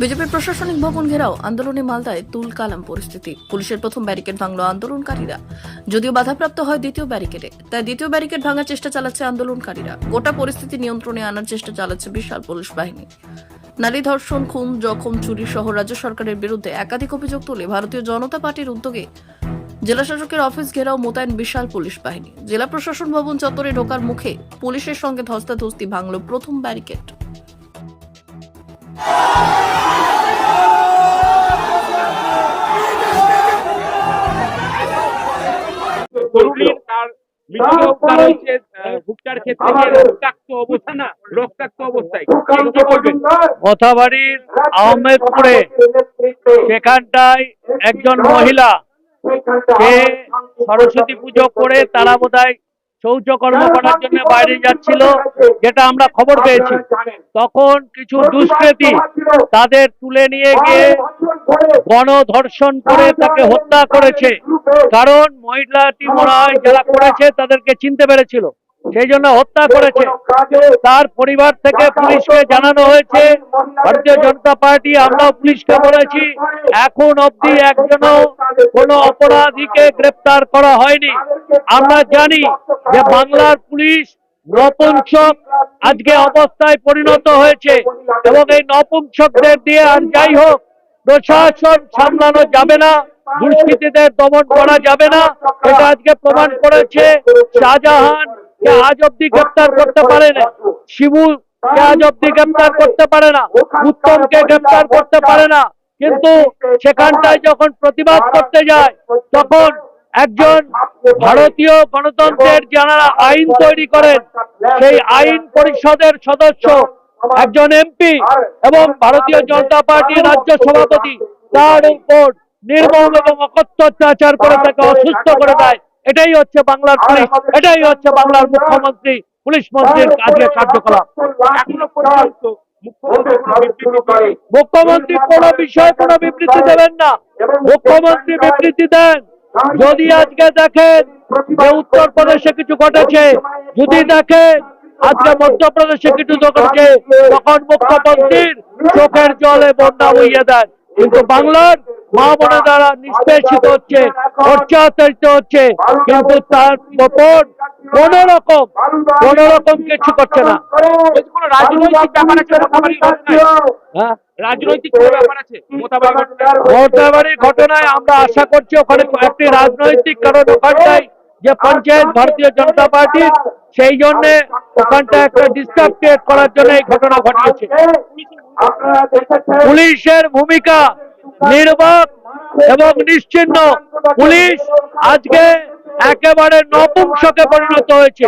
বিজেপির প্রশাসনিক ভবন ঘেরাও আন্দোলনে মালদায় তুলকালাম পরিস্থিতি। পুলিশের প্রথম ব্যারিকেড ভাঙল আন্দোলনকারীরা, যদিও বাধাপ্রাপ্ত হয় দ্বিতীয় ব্যারিকেডে। তাই দ্বিতীয় ব্যারিকেড ভাঙার চেষ্টা চালাচ্ছে আন্দোলনকারীরা। গোটা পরিস্থিতি নিয়ন্ত্রণে আনার চেষ্টা চালাচ্ছে বিশাল পুলিশ বাহিনী। নারী ধর্ষণ, খুন, জখম, চুরি সহ রাজ্য সরকারের বিরুদ্ধে একাধিক অভিযোগ তুলে ভারতীয় জনতা পার্টির উদ্যোগে জেলা শাসকের অফিস ঘেরাও মোতায়েন বিশাল পুলিশ বাহিনী। জেলা প্রশাসন ভবন চত্বরে ঢোকার মুখে পুলিশের সঙ্গে ধস্তাধস্তি ভাঙল প্রথম ব্যারিকেড। তরুণীর তার মৃত্যু তার হচ্ছে ভুট্টার ক্ষেত্রে যে রক্তাক্ত অবস্থায় কি করবেন? মথাবাড়ির আহমেদপুরে সেখানটায় একজন মহিলা সে সরস্বতী পুজো করে তারা বোধহয় শৌচকর্ম করার জন্য বাইরে যাচ্ছিল, যেটা আমরা খবর পেয়েছি। তখন কিছু দুষ্কৃতী তাদের তুলে নিয়ে গিয়ে গণধর্ষণ করে তাকে হত্যা করেছে। কারণ মহিলাটি মনে হয় যারা করেছে তাদেরকে চিনতে পেরেছিল, সেই জন্য হত্যা করেছে। তার পরিবার থেকে পুলিশকে জানানো হয়েছে। ভারতীয় জনতা পার্টি আমরাও পুলিশকে বলেছি, এখন অবধি একজনও কোনো অপরাধীকে গ্রেপ্তার করা হয়নি। আমরা জানি যে বাংলার পুলিশ নপুংসক আজকে অবস্থায় পরিণত হয়েছে এবং এই নপুংসকদের দিয়ে আর যাই হোক প্রশাসন সামলানো যাবে না, দুষ্কৃতীদের দমন করা যাবে না। এটা আজকে প্রমাণ করেছে। শাহজাহান কে আজ অব্দি গ্রেপ্তার করতে পারে না, শিবু কে আজ অব্দি গ্রেপ্তার করতে পারে না, উত্তমকে গ্রেপ্তার করতে পারে না। কিন্তু সেখানটায় যখন প্রতিবাদ করতে যায় তখন একজন ভারতীয় গণতন্ত্রের যারা আইন তৈরি করেন সেই আইন পরিষদের সদস্য, একজন এমপি এবং ভারতীয় জনতা পার্টির রাজ্য সভাপতি, তার উপর নির্মম এবং অকথ্য অত্যাচার করে তাকে অসুস্থ করে দেয়। এটাই হচ্ছে বাংলার পুলিশ, এটাই হচ্ছে বাংলার মুখ্যমন্ত্রী, পুলিশ মন্ত্রীর কাজের কার্যকলাপ। এখনো পর্যন্ত মুখ্যমন্ত্রী কোনো বিষয়ে কোনো বিবৃতি দেবেন না। মুখ্যমন্ত্রী বিবৃতি দেন যদি আজকে দেখেন যে উত্তরপ্রদেশে কিছু ঘটেছে, যদি দেখেন আজকে মধ্যপ্রদেশে কিছু ঘটেছে, তখন মুখ্যমন্ত্রীর চোখের জলে বন্যা বইয়ে দেন। কিন্তু বাংলার মা বোনে দ্বারা নিষ্পেষিত হচ্ছে, অত্যাচারিত হচ্ছে, কিন্তু তার ওপর কোন রকম কিছু করছে না। কোনো রাজনৈতিক ব্যাপার আছে হ্যাঁ, রাজনৈতিক কোনো ব্যাপার আছে মোতাবাড়ির ঘটনায় আমরা আশা করছি ওখানে একটি রাজনৈতিক কারণ, ওখানটায় যে পঞ্চায়েত ভারতীয় জনতা পার্টির, সেই জন্য ওখানটা একটা ডিস্টার্ব ক্রিয়েট করার জন্য এই ঘটনা ঘটিয়েছে। পুলিশের ভূমিকা নির্বাক এবং নিশ্চিহ্ন। পুলিশ আজকে একেবারে নপুংসকে পরিণত হয়েছে।